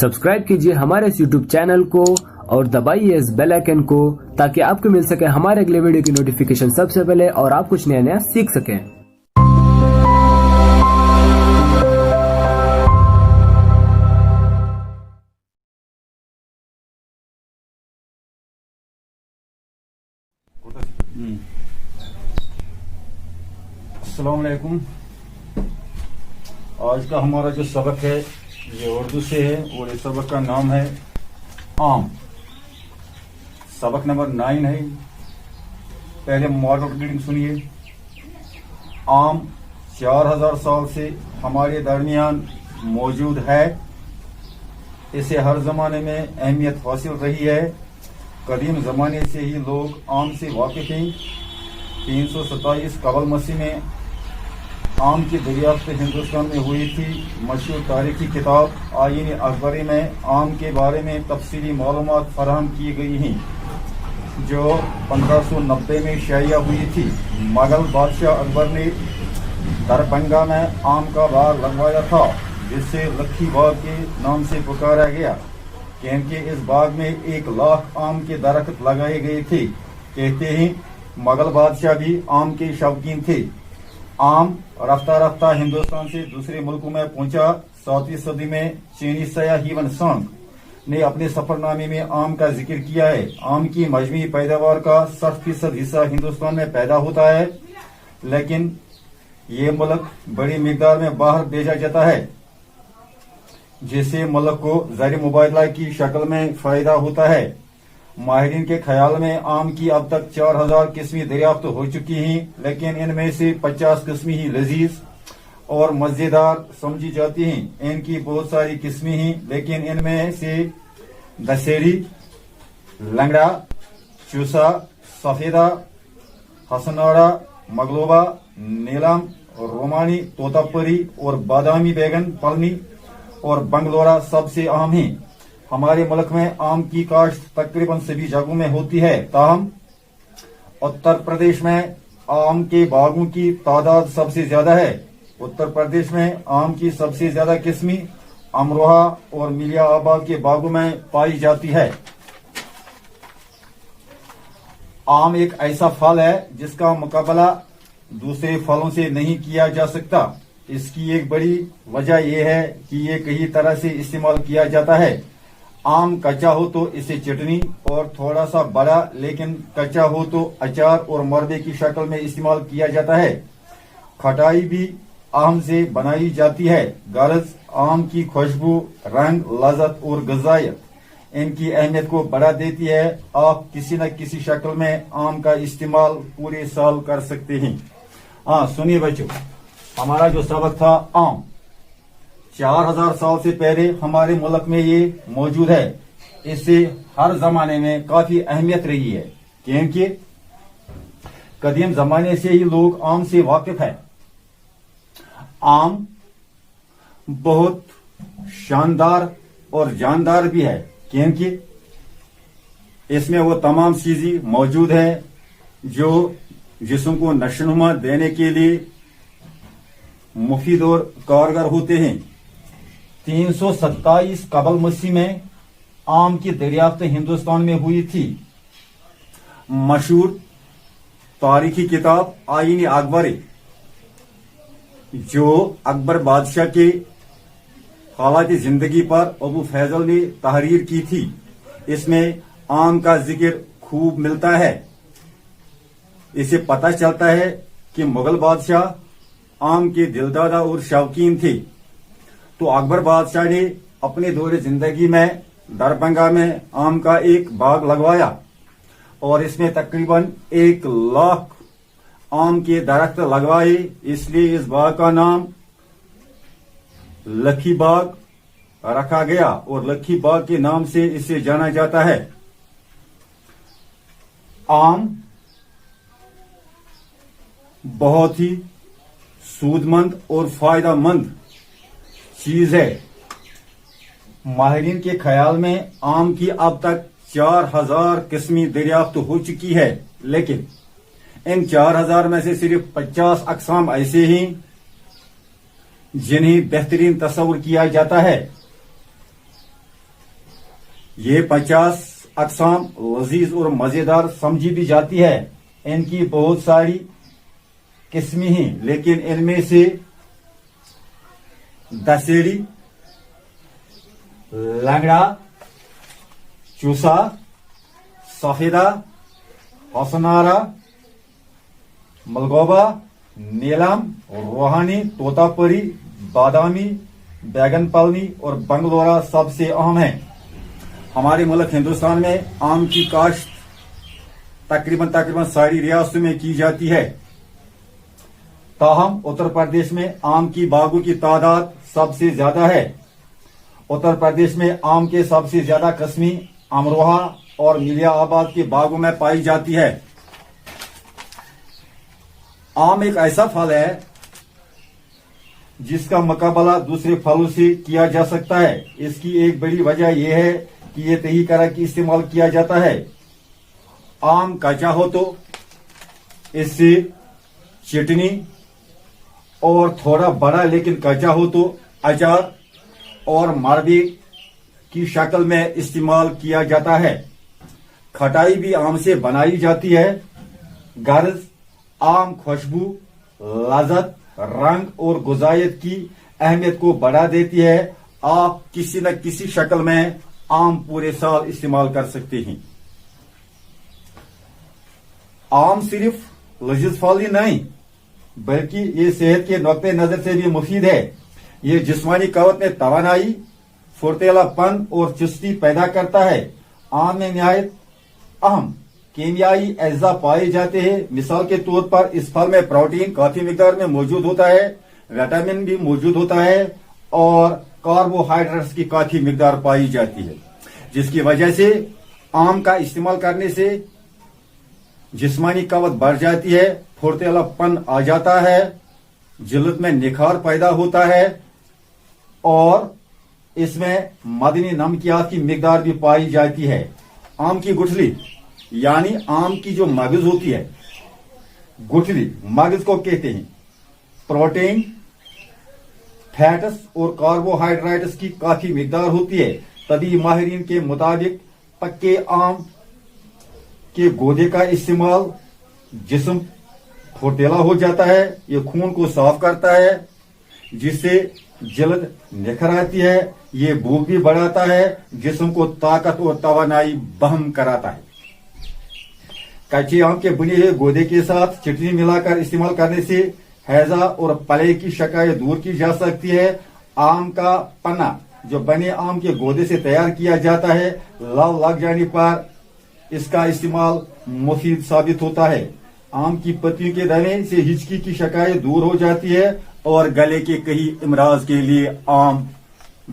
Subscribe कीजिए हमारे इस यूट्यूब चैनल को और दबाइए इस बेल आइकन को ताकि आपको मिल सके हमारे अगले वीडियो की नोटिफिकेशन सबसे पहले और आप कुछ नया नया सीख सकें। अस्सलाम वालेकुम। आज का हमारा जो सबक है ये उर्दू से है और इस सबक का नाम है आम। सबक नंबर 9 है। पहले मॉडल रीडिंग सुनिए। आम 4000 साल से हमारे दरमियान मौजूद है। इसे हर जमाने में अहमियत हासिल रही है। कदीम जमाने से ही लोग आम से वाकिफ हैं। 327 कबल मसीह में आम की दरियाफ्त हिंदुस्तान में हुई थी। मशहूर तारीखी किताब आईन अकबरी में आम के बारे में तफसीली मालूमात फराहम की गई हैं जो 1590 में शाया हुई थी। मुगल बादशाह अकबर ने दरभंगा में आम का बाग लगवाया था जिसे लखी बाग के नाम से पुकारा गया क्योंकि इस बाग में 1 लाख आम के दरख्त लगाए गए थे। कहते हैं मुगल बादशाह भी आम के शौकीन थे। आम रफ्ता रफ्ता हिंदुस्तान से दूसरे मुल्कों में पहुंचा। 7वीं सदी में चीनी सयाह हीवन सांग ने अपने सफरनामे में आम का जिक्र किया है। आम की मजमूई पैदावार का 60% हिस्सा हिंदुस्तान में पैदा होता है लेकिन ये मुल्क बड़ी मिकदार में बाहर भेजा जाता है जिससे मुल्क को ज़र मुबादला की शक्ल में फायदा होता है। माहिरीन के ख्याल में आम की अब तक 4000 किस्में दरियाफ्त हो चुकी हैं लेकिन इनमें से 50 किस्में ही लजीज और मजेदार समझी जाती हैं। इनकी बहुत सारी किस्में हैं लेकिन इनमें से दशहरी, लंगड़ा, चूसा, सफेदा, हसनाड़ा, मगलोबा, नीलम, रोमानी, तोतापरी और बादामी बैगन फलनी और बंगलोरा सबसे अहम हैं। हमारे मुल्क में आम की काश्त तकरीबन सभी जगहों में होती है। ताहम उत्तर प्रदेश में आम के बागों की तादाद सबसे ज्यादा है। उत्तर प्रदेश में आम की सबसे ज्यादा किस्में अमरोहा और मिलियाबाद के बागों में पाई जाती है। आम एक ऐसा फल है जिसका मुकाबला दूसरे फलों से नहीं किया जा सकता। इसकी एक बड़ी वजह यह है कि ये कई तरह से इस्तेमाल किया जाता है। आम कच्चा हो तो इसे चटनी और थोड़ा सा बड़ा लेकिन कच्चा हो तो अचार और मरबे की शक्ल में इस्तेमाल किया जाता है। खटाई भी आम से बनाई जाती है। गरज आम की खुशबू, रंग, लज़्ज़त और ग़िज़ायत इनकी अहमियत को बढ़ा देती है। आप किसी न किसी शक्ल में आम का इस्तेमाल पूरे साल कर सकते हैं। हाँ सुनिए बच्चों, हमारा जो सबक था आम 4000 साल से पहले हमारे मुल्क में ये मौजूद है। इससे हर जमाने में काफी अहमियत रही है क्योंकि कदीम जमाने से ही लोग आम से वाकिफ है। आम बहुत शानदार और जानदार भी है क्योंकि इसमें वो तमाम चीजें मौजूद है जो जिस्म को नशोनुमा देने के लिए मुफीद और कारगर होते हैं। 327 कबल मसीह में आम की दरियाफ्त हिंदुस्तान में हुई थी। मशहूर तारीखी किताब आईन अकबरी जो अकबर बादशाह के हालात जिंदगी पर अबू फैजल ने तहरीर की थी, इसमें आम का जिक्र खूब मिलता है। इसे पता चलता है कि मुगल बादशाह आम के दिलदादा और शौकीन थे। तो अकबर बादशाह ने अपने दौरे जिंदगी में दरभंगा में आम का एक बाग लगवाया और इसमें तकरीबन 1 लाख आम के दरख्त लगवाए। इसलिए इस बाग का नाम लखी बाग रखा गया और लखी बाग के नाम से इसे जाना जाता है। आम बहुत ही सूदमंद और फायदेमंद चीज है। माहिरीन के ख्याल में आम की अब तक 4000 किस्में दरियाफ्त हो चुकी है लेकिन इन 4000 में से सिर्फ 50 अक़साम ऐसे हैं जिन्हें बेहतरीन तस्वुर किया जाता है। یہ 50 اقسام لذیذ اور مزیدار سمجھی بھی جاتی ہے. ان کی بہت ساری قسمیں ہیں لیکن ان میں سے دسیری، لنگڑا، چوسا، سفیدہ، حسنارا، ملگوبا، نیلم، روحانی، طوطا پری، بادامی، بیگن پلنی اور بنگلورا سب سے اہم ہیں. ہمارے ملک ہندوستان میں آم کی کاشت تقریباً ساری ریاستوں میں کی جاتی ہے. تاہم اتر پردیش میں آم کی باغوں کی تعداد سب سے زیادہ ہے. اتر پردیش میں آم کے سب سے زیادہ قسمیں امروہہ اور ملیا آباد کے باغوں میں پائی جاتی ہے. آم ایک ایسا پھل ہے جس کا مقابلہ دوسرے پھلوں سے کیا جا سکتا ہے. اس کی ایک بڑی وجہ یہ ہے کہ یہ طحیح طرح کی استعمال کیا جاتا ہے. آم کچا ہو تو اس سے چٹنی اور تھوڑا بڑا لیکن کچا ہو تو اچار اور مربے کی شکل میں استعمال کیا جاتا ہے. کھٹائی بھی آم سے بنائی جاتی ہے. غرض آم خوشبو، لذت، رنگ اور غذائیت کی اہمیت کو بڑھا دیتی ہے. آپ کسی نہ کسی شکل میں آم پورے سال استعمال کر سکتے ہیں. آم صرف لذیذ پھل ہی نہیں بلکہ یہ صحت کے نقطۂ نظر سے بھی مفید ہے. یہ جسمانی قوت میں توانائی، پھرتیلا پن اور چستی پیدا کرتا ہے. آم میں نہایت اہم کیمیائی اجزاء پائے جاتے ہیں. مثال کے طور پر اس پھل میں پروٹین کافی مقدار میں موجود ہوتا ہے، وٹامن بھی موجود ہوتا ہے اور کاربوہائیڈریٹس کی کافی مقدار پائی جاتی ہے، جس کی وجہ سے آم کا استعمال کرنے سے جسمانی قوت بڑھ جاتی ہے، پھرتیلا پن آ جاتا ہے، جلد میں نکھار پیدا ہوتا ہے اور اس میں معدنی نمکیات کی مقدار بھی پائی جاتی ہے. آم کی گٹھلی یعنی آم کی جو مغز ہوتی ہے، گٹھلی مغز کو کہتے ہیں، پروٹین، فیٹس اور کاربوہائیڈریٹس کی کافی مقدار ہوتی ہے. طبی ماہرین کے مطابق پکے آم کے گودے کا استعمال جسم پھرتیلا ہو جاتا ہے. یہ خون کو صاف کرتا ہے جس سے جلد نکھر آتی ہے. یہ بھوک بھی بڑھاتا ہے، جسم کو طاقت اور توانائی بہم کراتا ہے. کچے آم کے بنے ہوئے گودے کے ساتھ چٹنی ملا کر استعمال کرنے سے ہیضہ اور پلے کی شکایت دور کی جا سکتی ہے. آم کا پنا جو بنے آم کے گودے سے تیار کیا جاتا ہے، لو لگ جانے پر اس کا استعمال مفید ثابت ہوتا ہے. آم کی پتیوں کے دانے سے ہچکی کی شکایت دور ہو جاتی ہے اور گلے کے کئی امراض کے لیے آم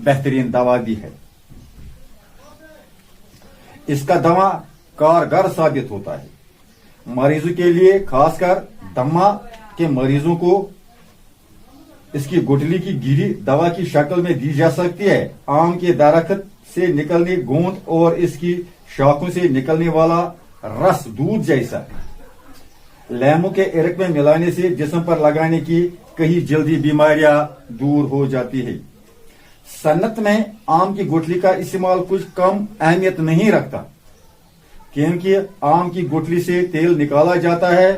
بہترین دوا بھی ہے. اس کا دوا کارگر ثابت ہوتا ہے. مریضوں کے لیے خاص کر دمہ کے مریضوں کو اس کی گٹلی کی گیری دوا کی شکل میں دی جا سکتی ہے. آم کے درخت سے نکلنے گوند اور اس کی شاخوں سے نکلنے والا رس دودھ جیسا لیمو کے عرق میں ملانے سے جسم پر لگانے کی کئی جلدی بیماریاں دور ہو جاتی ہے. صنعت میں آم کی گٹلی کا استعمال کچھ کم اہمیت نہیں رکھتا کیونکہ آم کی گٹلی سے تیل نکالا جاتا ہے.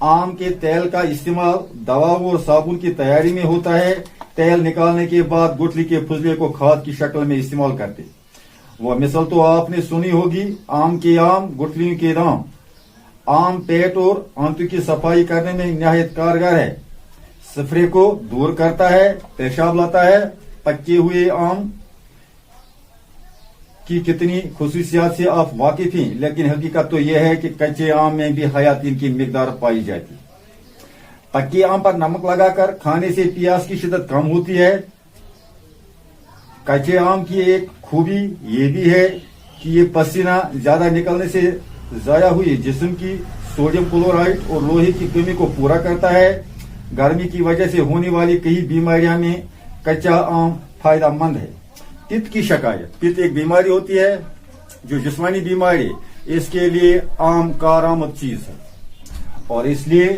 آم کے تیل کا استعمال دواؤں اور صابن کی تیاری میں ہوتا ہے. تیل نکالنے کے بعد گٹلی کے فضلے کو کھاد کی شکل میں استعمال کرتے. وہ مثال تو آپ نے سنی ہوگی، آم کے آم گٹلیوں کے دام. آم پیٹ اور آنتوں کی صفائی کرنے میں نہایت کارگر ہے. سفرے کو دور کرتا ہے، پیشاب لاتا ہے. پکے ہوئے آم کی کتنی خصوصیات سے آپ واقف ہیں، لیکن حقیقت تو یہ ہے کہ کچے آم میں بھی حیاتین کی مقدار پائی جاتی. پکے آم پر نمک لگا کر کھانے سے پیاس کی شدت کم ہوتی ہے. کچے آم کی ایک خوبی یہ بھی ہے کہ یہ پسینہ زیادہ نکلنے سے ضائع ہوئی جسم کی سوڈیم کلورائڈ اور لوہے کی کمی کو پورا کرتا ہے. گرمی کی وجہ سے ہونے والی کئی بیماریاں میں کچا آم فائدہ مند ہے. پت کی شکایت، پت ایک بیماری ہوتی ہے جو جسمانی بیماری، اس کے لیے آم کارآمد چیز ہے. اور اس لیے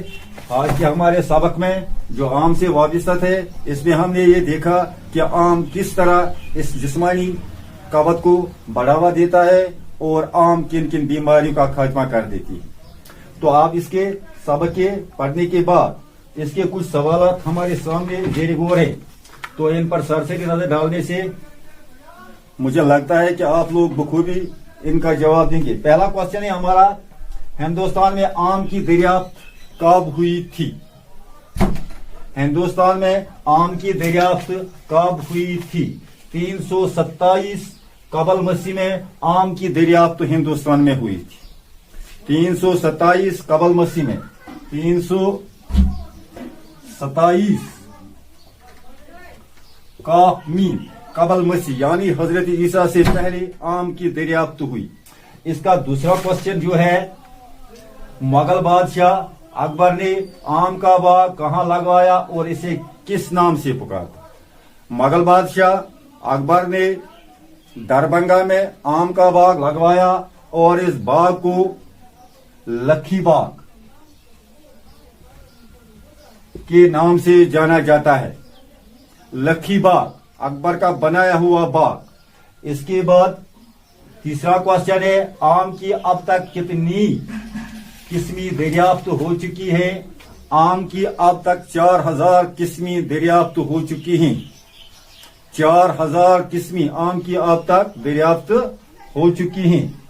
آج کے ہمارے سبق میں جو آم سے وابستہ تھے، اس میں ہم نے یہ دیکھا کہ آم کس طرح اس جسمانی कवक को बढ़ावा देता है और आम किन किन बीमारियों का खात्मा कर देती है। तो आप इसके सबक के पढ़ने के बाद इसके कुछ सवाल हमारे सामने जेर गौर है, तो इन पर सरसरी नजर डालने से मुझे लगता है कि आप लोग बखूबी इनका जवाब देंगे। पहला क्वेश्चन है हमारा, हिंदुस्तान में आम की दरियाफ्त कब हुई थी? हिंदुस्तान में आम की दरियाफ्त कब हुई थी? 327 कबल मसीह में आम की दरियाफ्त हिंदुस्तान में हुई थी। 327 कबल मसीह में, 327 का मीन कबल मसीह यानी हजरत ईसा से पहले आम की दरियाफ्त हुई। इसका दूसरा क्वेश्चन जो है, मुगल बादशाह अकबर ने आम का बाग कहां लगवाया और इसे किस नाम से पुकारता? मुगल बादशाह अकबर ने दरभंगा में आम का बाग लगवाया और इस बाग को लखी बाग के नाम से जाना जाता है। लखी बाग अकबर का बनाया हुआ बाग। इसके बाद तीसरा क्वेश्चन है, आम की अब तक कितनी किस्में दरियाफ्त हो चुकी है? आम की अब तक 4000 किस्में दरियाफ्त हो चुकी हैं। 4000 किस्में आम की अब तक दरियाफ्त हो चुकी हैं।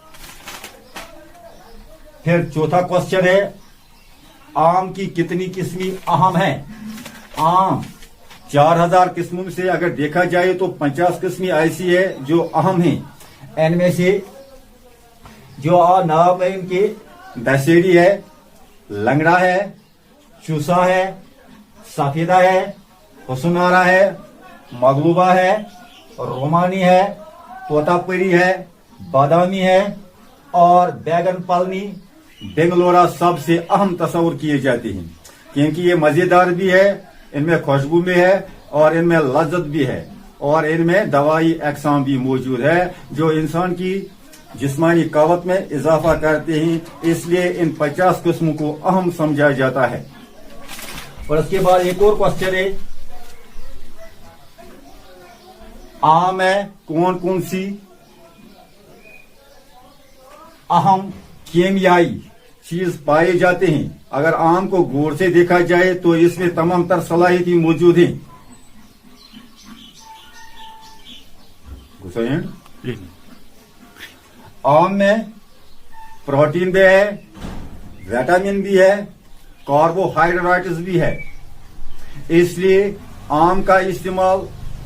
फिर चौथा क्वेश्चन है, आम की कितनी किस्में अहम है? आम 4000 किस्मों से अगर देखा जाए तो 50 किस्में ऐसी है जो अहम हैं। इनमें से जो नाम है इनके, दशहरी है, लंगड़ा है, चूसा है, सफेदा है, हुसनारा है, मगलूबा है, रोमानी है, तोतापरी है, बादामी है और बैगन पलनी बेंगलोरा सबसे अहम तस्वुर किए जाते हैं, क्योंकि ये मजेदार भी है, इनमें खुशबू भी है और इनमें लज्जत भी है और इनमें दवाई अक़साम भी मौजूद है जो इंसान की जिस्मानी क़वत में इजाफा करते हैं। इसलिए इन 50 किस्मों को अहम समझा जाता है। और इसके बाद एक और क्वेश्चन है, आम में कौन कौन सी अहम केमियाई चीज पाए जाते हैं? अगर आम को गौर से देखा जाए तो इसमें तमाम तर सलाहियतें मौजूद हैं। आम में प्रोटीन भी है, विटामिन भी है, कार्बोहाइड्रेट्स भी है। इसलिए आम का इस्तेमाल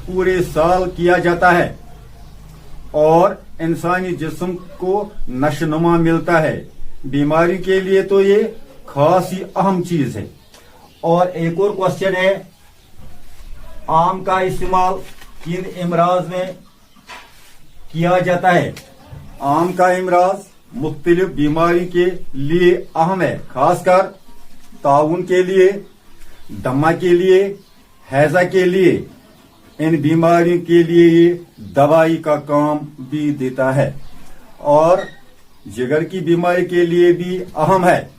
पूरे साल किया जाता है और इंसानी जिस्म को नशोनुमा मिलता है। बीमारी के लिए तो ये खास ही अहम चीज है। और एक और क्वेश्चन है, आम का इस्तेमाल किन इमराज में किया जाता है? आम का इमराज मुख्तलिफ बीमारी के लिए अहम है, खासकर ताउन के लिए, दमा के लिए, हैजा के लिए। इन बीमारियों के लिए ये दवाई का काम भी देता है और जिगर की बीमारी के लिए भी अहम है।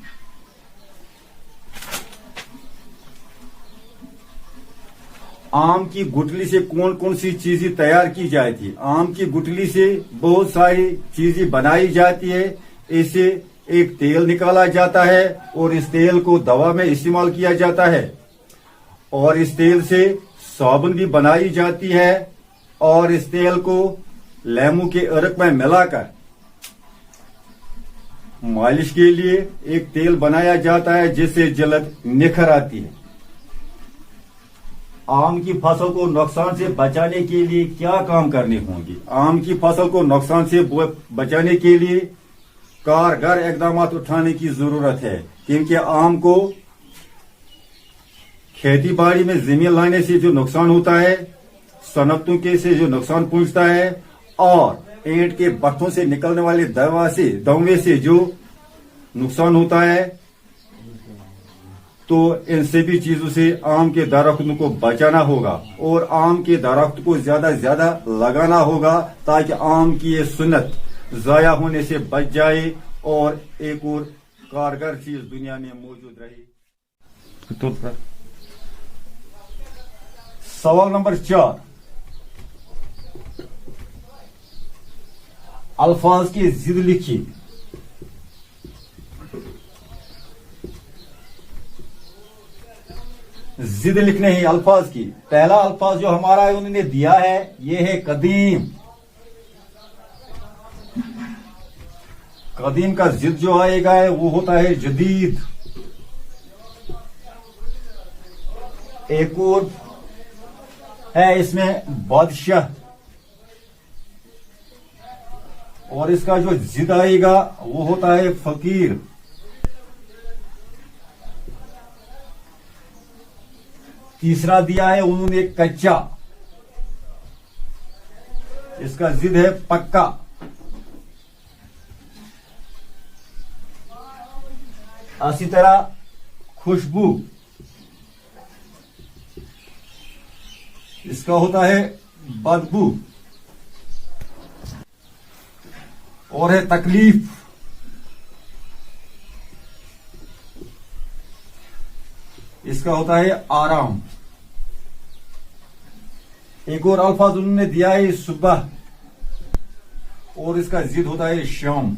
आम की गुठली से कौन कौन सी चीजें तैयार की जाती है? आम की गुठली से बहुत सारी चीजें बनाई जाती है। इसे एक तेल निकाला जाता है और इस तेल को दवा में इस्तेमाल किया जाता है और इस तेल से साबुन भी बनाई जाती है और इस तेल को लेमू के अरक में मिलाकर मालिश के लिए एक तेल बनाया जाता है जिससे जल्द निखर आती है। आम की फसल को नुकसान से बचाने के लिए क्या काम करने होंगे? आम की फसल को नुकसान से बचाने के लिए कारगर इकदाम उठाने की जरूरत है, क्योंकि आम को खेती बाड़ी में जमीन लाने से जो नुकसान होता है, सनतों के से जो नुकसान पहुंचता है और ईंट के बट्टों से निकलने वाले दवे से जो नुकसान होता है, तो इन सभी चीजों से आम के दरख्तों को बचाना होगा और आम के दरख्त को ज्यादा से ज्यादा लगाना होगा ताकि आम की ये सुन्नत जाया होने से बच जाए और एक और कारगर चीज दुनिया में मौजूद रहे। सवाल नंबर 4, अल्फाज की जिद लिखिए। जिद लिखने ही अल्फाज की। पहला अल्फाज जो हमारा उन्होंने दिया है ये है कदीम। कदीम का जिद जो आएगा है वो होता है जदीद। एक और है इसमें बादशाह, और इसका जो जिद आएगा वो होता है फकीर। तीसरा दिया है उन्होंने कच्चा, इसका जिद है पक्का। इसी तरह खुशबू, इसका होता है बदबू। और है तकलीफ, इसका होता है आराम। एक और अल्फाज उन्होंने दिया है सुबह, और इसका जिद होता है शाम।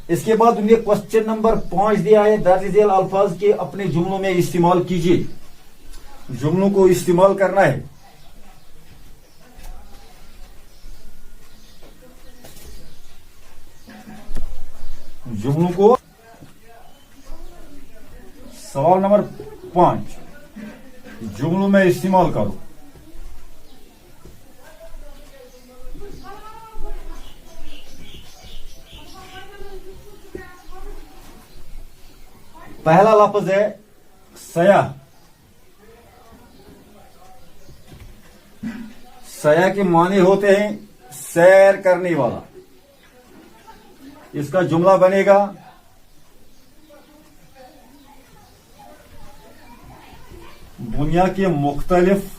इसके बाद उन्होंने क्वेश्चन नंबर 5 दिया है, दर्ज झेल अल्फाज के अपने जुमलों में इस्तेमाल कीजिए। जुमलों को इस्तेमाल करना है। जुमलों को, सवाल नंबर 5, जुमलों में इस्तेमाल करो। पहला लफ्ज है सयाह। सयाह के माने होते हैं सैर करने वाला। इसका जुमला बनेगा दुनिया के मुख्तलिफ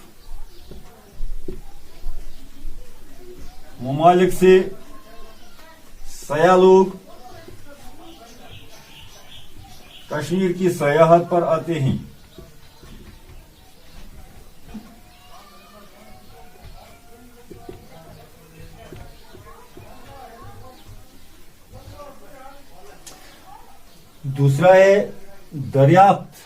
ममालिक से सयाह लोग कश्मीर की सयाहत पर आते हैं। दूसरा है दरियाफ्त।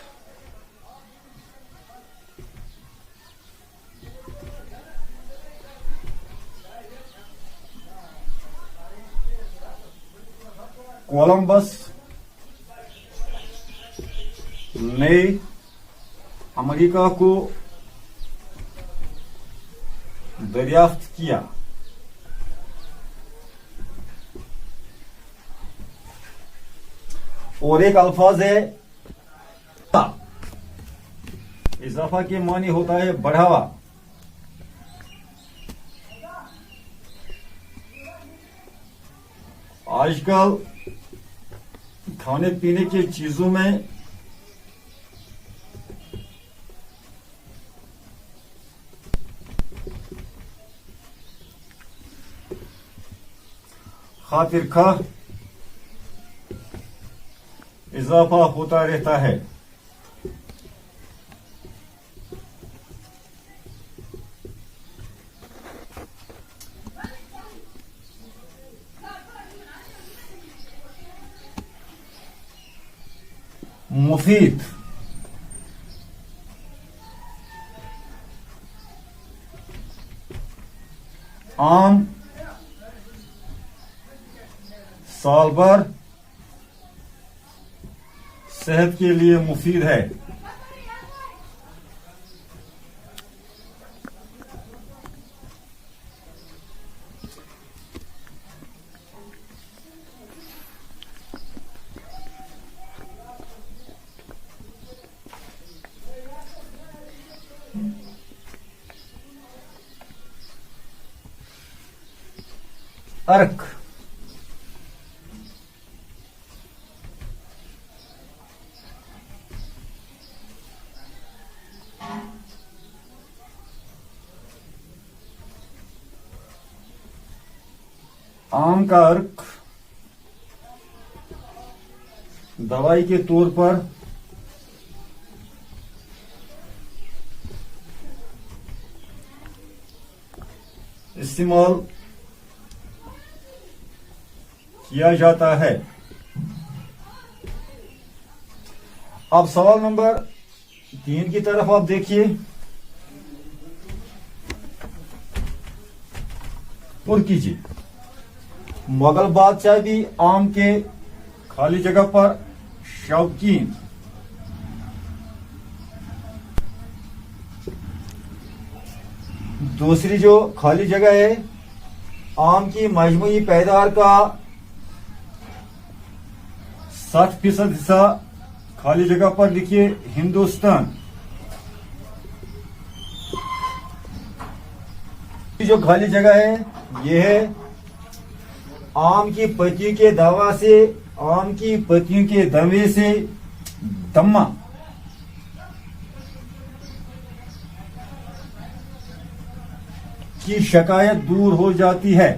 कोलंबस ने अमेरिका को दरियाफ्त किया। और एक अल्फाज है इजाफा के मानी होता है बढ़ावा। आजकल खाने पीने की चीजों में खातिर खाह इजाफा होता रहता है। मुफीद, आम, साल भर सेहत के लिए मुफीद है। अर्क, आम का अर्क दवाई के तौर पर इस्तेमाल किया जाता है। अब सवाल नंबर 3 की तरफ आप देखिए। तुर्की जी, मुगल बादशाह भी आम के खाली जगह पर शौकीन। दूसरी जो खाली जगह है, आम की मजमूई पैदावार का 60% हिस्सा खाली जगह पर लिखिए हिंदुस्तान। जो खाली जगह है ये है आम की पत्तियों के दवा से, आम की पत्तियों के दवे से दम्मा की शिकायत दूर हो जाती है।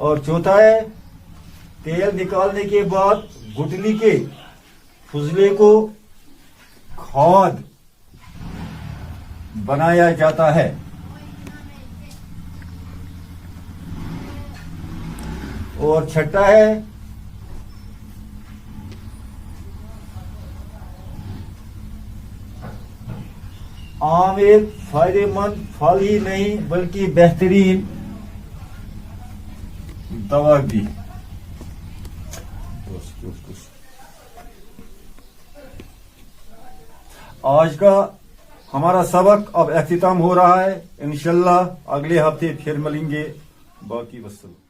और चौथा है तेल निकालने के बाद गुठली के फुजले को खाद बनाया जाता है। और छठा है आम एक फायदेमंद फल ही नहीं बल्कि बेहतरीन दवा भी। आज का हमारा सबक अब अख्तिताम हो रहा है। इंशाल्लाह अगले हफ्ते फिर मिलेंगे। बाकी वस्सलाम।